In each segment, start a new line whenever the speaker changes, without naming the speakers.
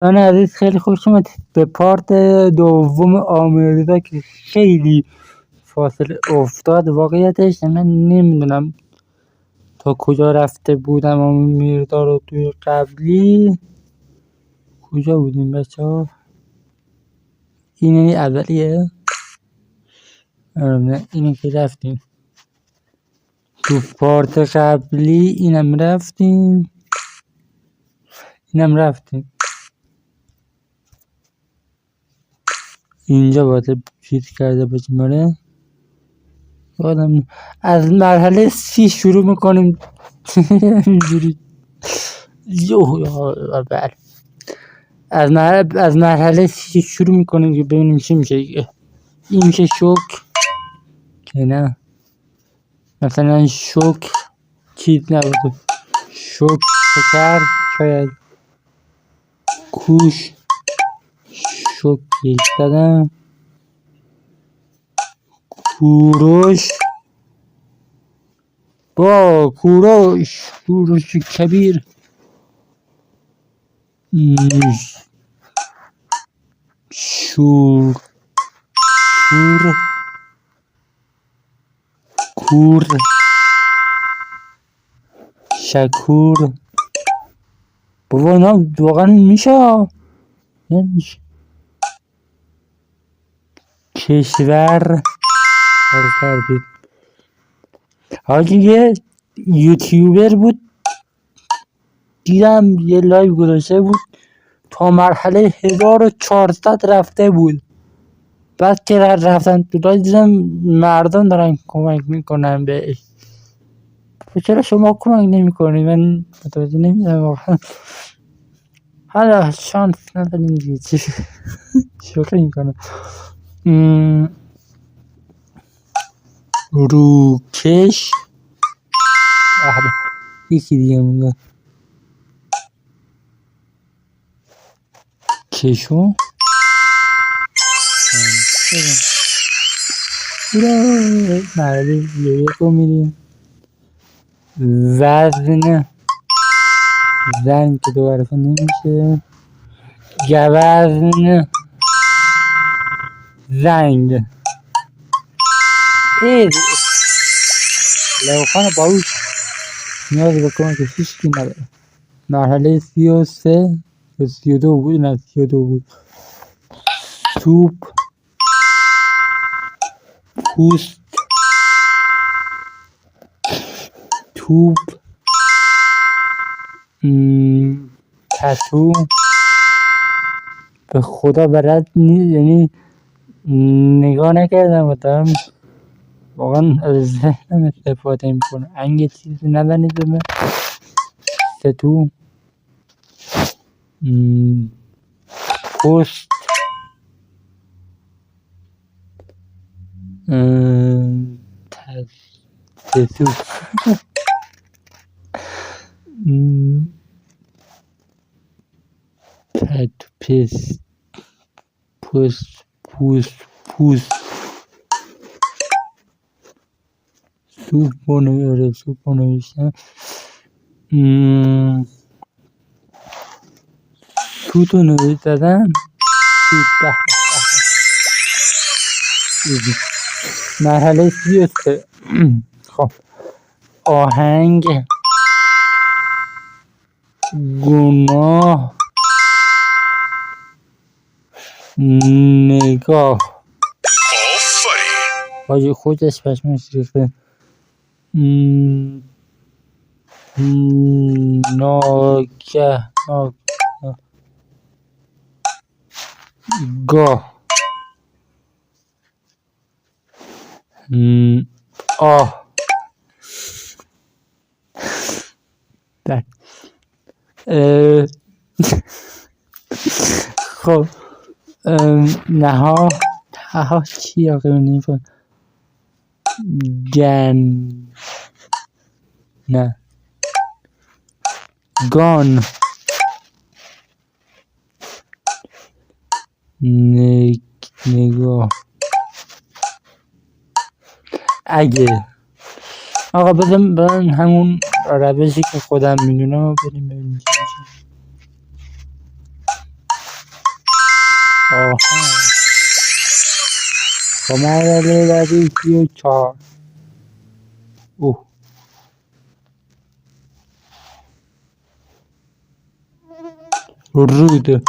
من عزیز خیلی خوش اومدید به پارت دوم آمریکا که خیلی فاصله افتاد. واقعیتش من نمیدونم تا کجا رفته بودم آمریکا رو توی قبلی. کجا بودیم بچه ها؟ اینه اولیه؟ نه اینه که رفتیم تو پارت قبلی. اینم رفتیم اینجا باید چیز کرده باشیم. ماره یادم از مرحله 30 شروع میکنیم اینجوری. بله از مرحله 30 شروع میکنیم که ببینیم چی میشه. این میشه شوک که نه، مثلا شوک چیز نبود، شوک شکر شاید، کوش شوک دادم، کوروش با کوروش کبیر، شور کور شکور. بابا اینا واقعا میشه؟ نمیشه. کشور کردید. حاجی یه یوتیوبر بود دیدم یه لایو گذاشته بود تا مرحله 1400 رفته بود. بعد که رفتن تو لایو دیدم مردم دارن کمک میکنن بهش. چرا شما کمک نمیکنید؟ من متوجه نمیشم واقعا. حالا شانس نداریم دیگه چی شوخی میکنم. روکش یکی دیگه مونده، کشو مرحله یک رو میریم. وزن زن که دو حرفه نمیشه. گوزن زنگ لوخان باوش نیاز به کمک هیچکی نداره. مرحله 33 یا 32 بود، نه 32 بود. سوپ پوست توپ تتو. به خدا برات نیست، یعنی نگاه نکردم و دارم واقعا از ذهنم استفاده میکنم. انگه چیزی ندنیدمه. تتو پوست تتو پست پوست سوپ نوشتم. سوتو نوشتم. سوت مرحله 33. خب آهنگ گناه نگاه. حاجی خودش پشمش ریخته. ناگه گاه خب نها چی آقا نمیفهم. نه گان نگاه. اگه آقا بزن همون روشی که خودم میدونم بریم ببینیم چی میشه. آها کمر بعدی 34 اوه رود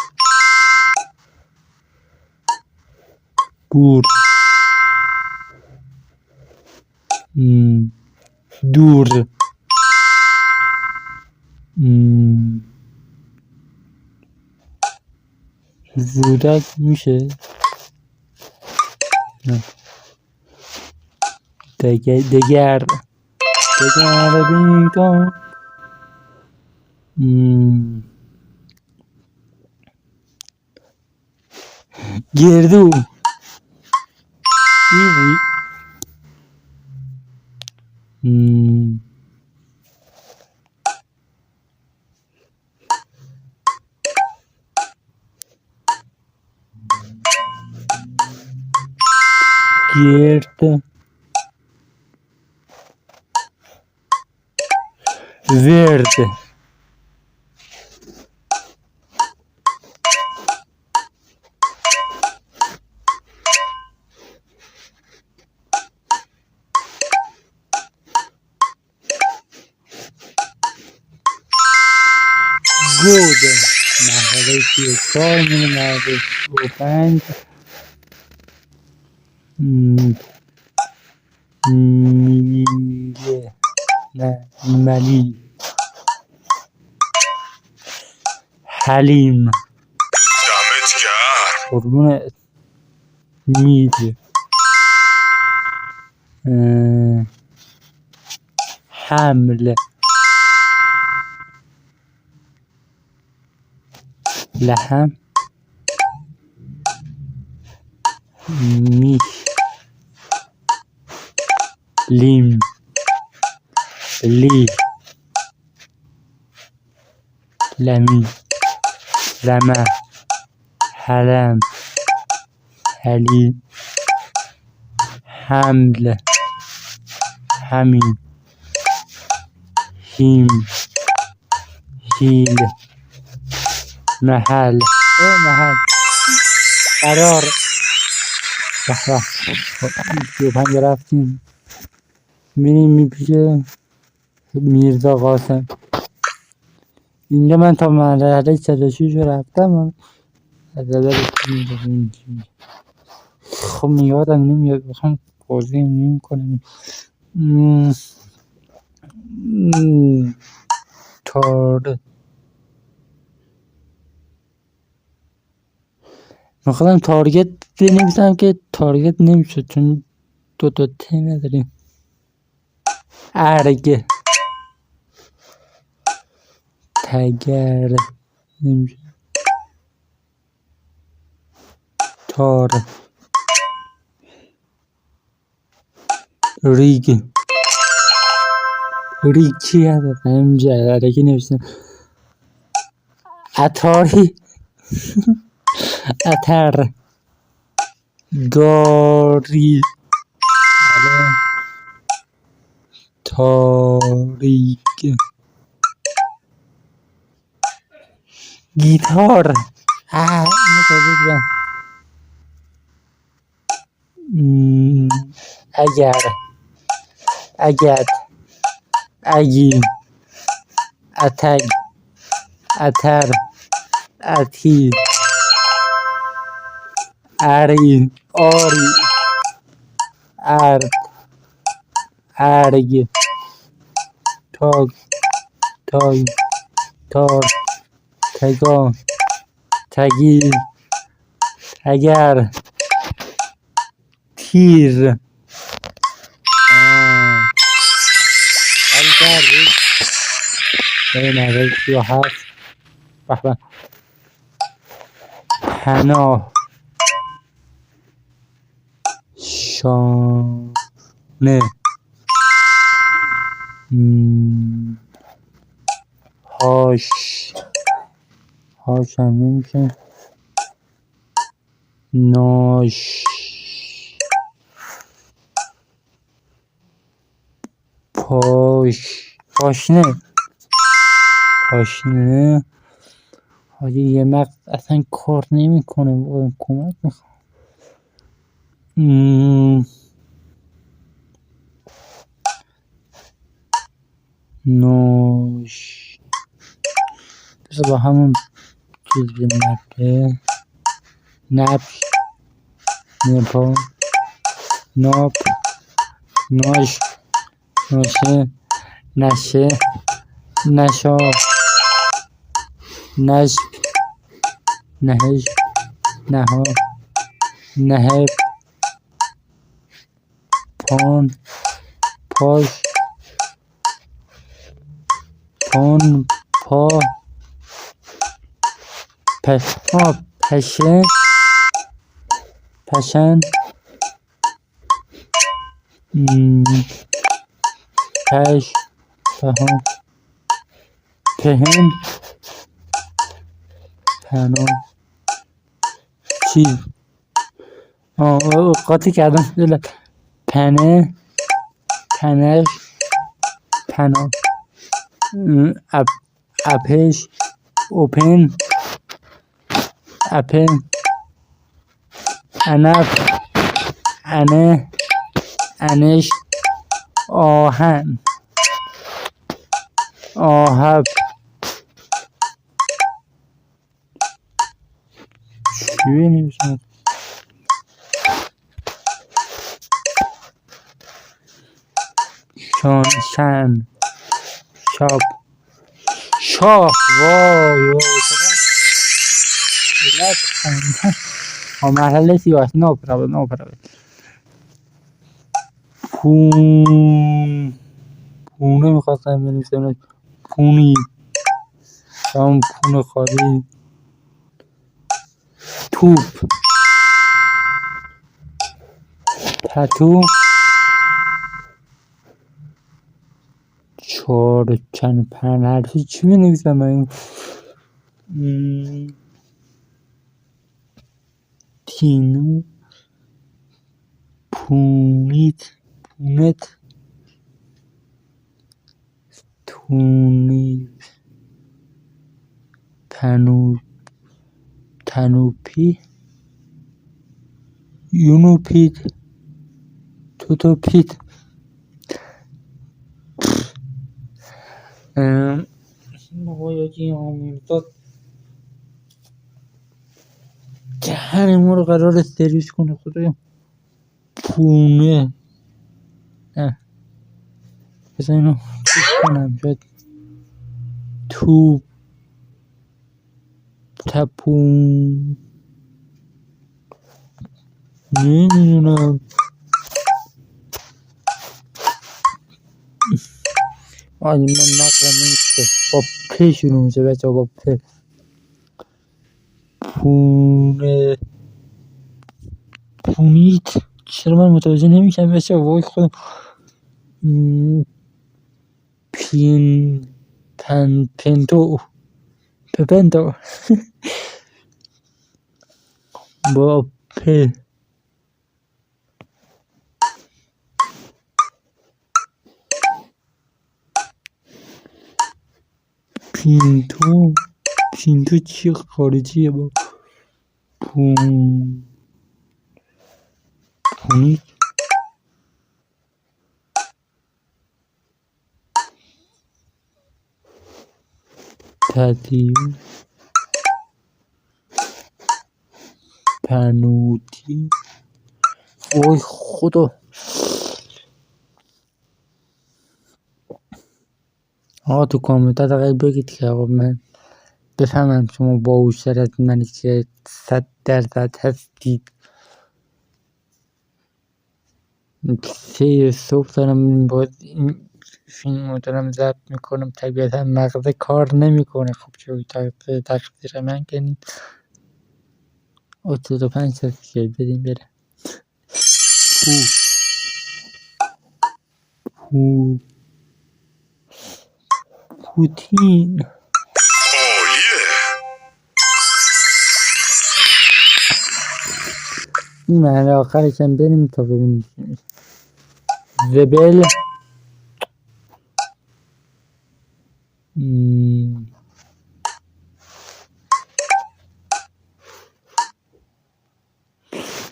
بور دور رودک میشه نه دگر بیگان گردو ایوی گرد ورد گود مرحله 34 مرحله 35 میله نه ملی حلیم
دمت گرم
قربونت میله حمل لحم میش لیم لی لمی لمه حلم حلی حمل همین هیم هیل محل محل قرار به 35 رفتیم میریم پیش میرزا قاسم اینجا من تا مرحله 46 رو رفتم از خب یادم نمیاد بخوام بازی نمی کنم میخواستم تارگت بنویسم که تارگت نمیشد چون دو ت نداریم ارگ تگر نمیشه تار ریگ چی هست اینجا ارگی نوشتم اتاری اتر گاری تاریک گیتار اینو تازه دیدم اگر اگد اگی اتگ اتر اتی اری آری ارد ارگ تاگ تای تار تگان تگیر تگر تیر کردید به نظر 37 به پناه شانه هاش هاش هم نمیشه ناش پاش پاشنه پاشنه حاجی یه مغز اصلا کار نمیکنه، واقعا کمک میخوام. نوش بذار با همون چیز نپه نپش نپا ناپ ناش نوشه نشه نشا نش نهش نها نهب پان پاش پان پا پشه پشن پش پهان پهن پناه چیز قاطی کردم. پنه پنش پناه اپش اوپن اپن انف انه انش آهن آهب چی بنویسم شان شاب شاه وای مرحله سیاسی no problem پونه میخواستم بنویسم پونی همون پونه خالی توپ پتو چند پنج حرفی چی بنویسم من تینو پونیت پونت تونی تنوپی یونوپیت توتوپیت آقای دهن ما رو قرار سرویس کنه خدایا. پونه بذار اینو چیز کنم شاید توپ تپون نمیدونم من نقلم نمیشه با په شروع میشه بچه با په پونه پونیت چرا من متوجه نمیشم بچه وای خودم پنتو پپنتو با په پینتو چی خارجیه با پونیت پتیو پنوتی وای خدا. تو کامنت دقیق بگید که آقا من بفهمم شما باهوشتر از منی که 100% هستید. 3 صبح دارم باید این فیلم رو دارم ضبط میکنم، طبیعتا مغزه کار نمیکنه. خب چه تقصیر من که نیست. 85 سال بدیم بره. پوتین این معنی آخرش هم بریم تا ببینیم چی میشه. زبل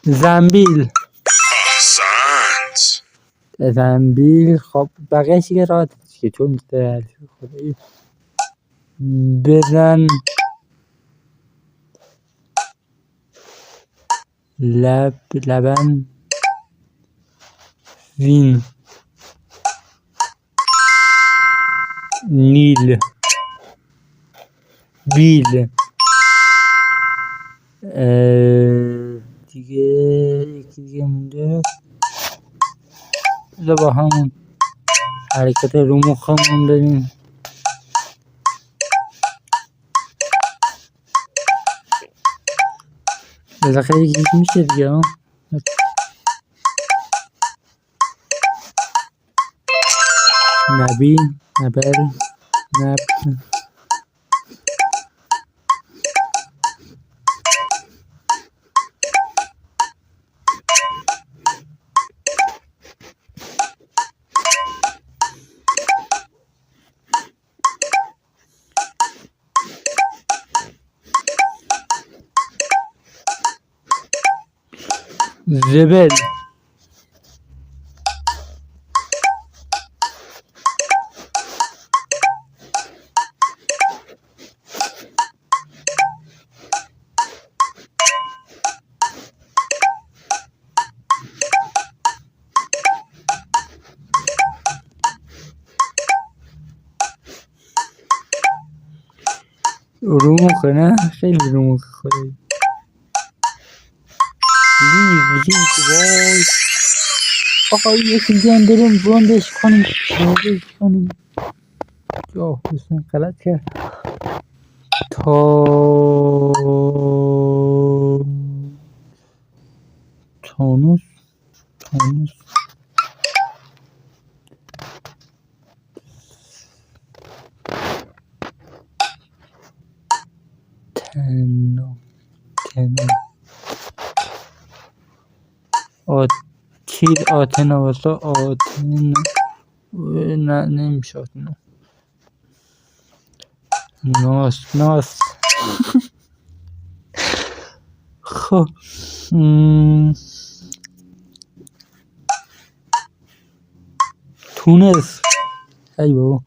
زنبیل.
احسنت.
زنبیل. خب بقیه که راحت که چون خدایی. بزن. لبن. زین. نیل. بیل. دیگه یکی دیگه مونده. با همون حرکت رو مخمون بریم. بالاخره یکی میشه دیگه ها. نبی. نبر. نب. زبل. رو مخه نه؟ خیلی رو مخه خودی. لیو وای. آقا یکی دیگه هم بریم بندش کنیم. جاه بسن غلط کرد. تانوس. آتنا واسه آتنا. نه نمیشه آتنا. ناس. خب تونس. ای بابا.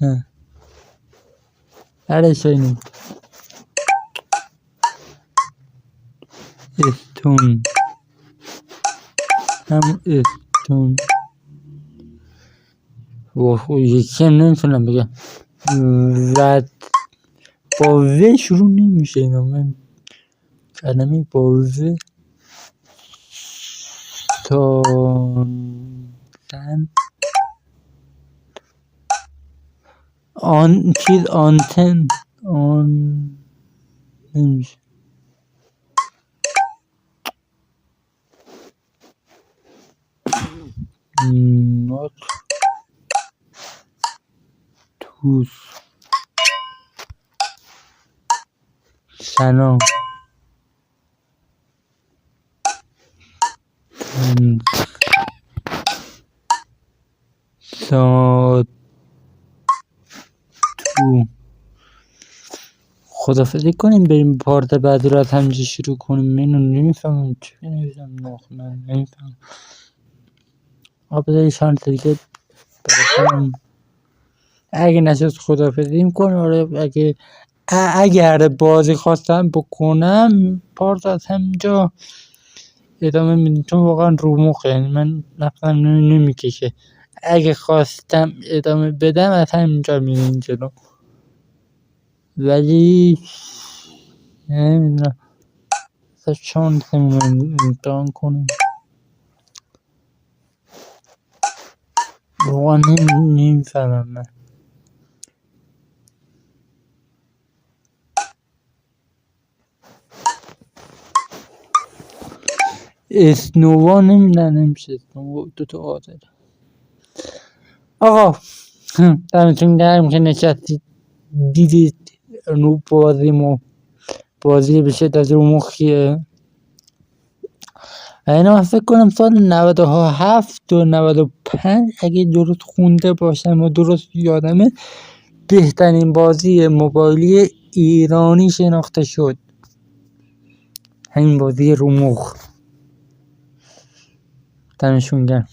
نه هر شایی استون. هم استون. یکی هم نمیتونم بگم. با و شروع نمیشه اینا. من کلمه با و آنتن نمیشه. توس. سنا. تو خدافظی کنیم بریم پارت بعد رو از همینجا شروع کنیم. منو نمیفهمم چی نمیفهمم. من نمیفهمم. بذاری شانس دیگه برای اگه نشست خدافظی میکنم. اگر بازی خواستم بکنم پارت از همینجا ادامه میدیم چون واقعا رو مخه. یعنی من نفسم نمیکشه. اگه خواستم ادامه بدم از همینجا میریم جلو. ولی نمیدونم شانسمون رو امتحان کنیم. واقعا نمیفهمم من. اسنووا نمیشه. اسنووا دوتا آدر. آقا دمتون گرم که نشستید دیدید رو بازی به شدت رو مخیه. اینا من فکر کنم سال 97 و 95 اگه درست خونده باشم و درست یادمه بهترین بازی موبایلی ایرانی شناخته شد. همین بازی رومخ. دمشون گرم.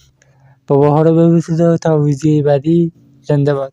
باباها رو ببوسید تا ویدیوی بعدی. زنده باد.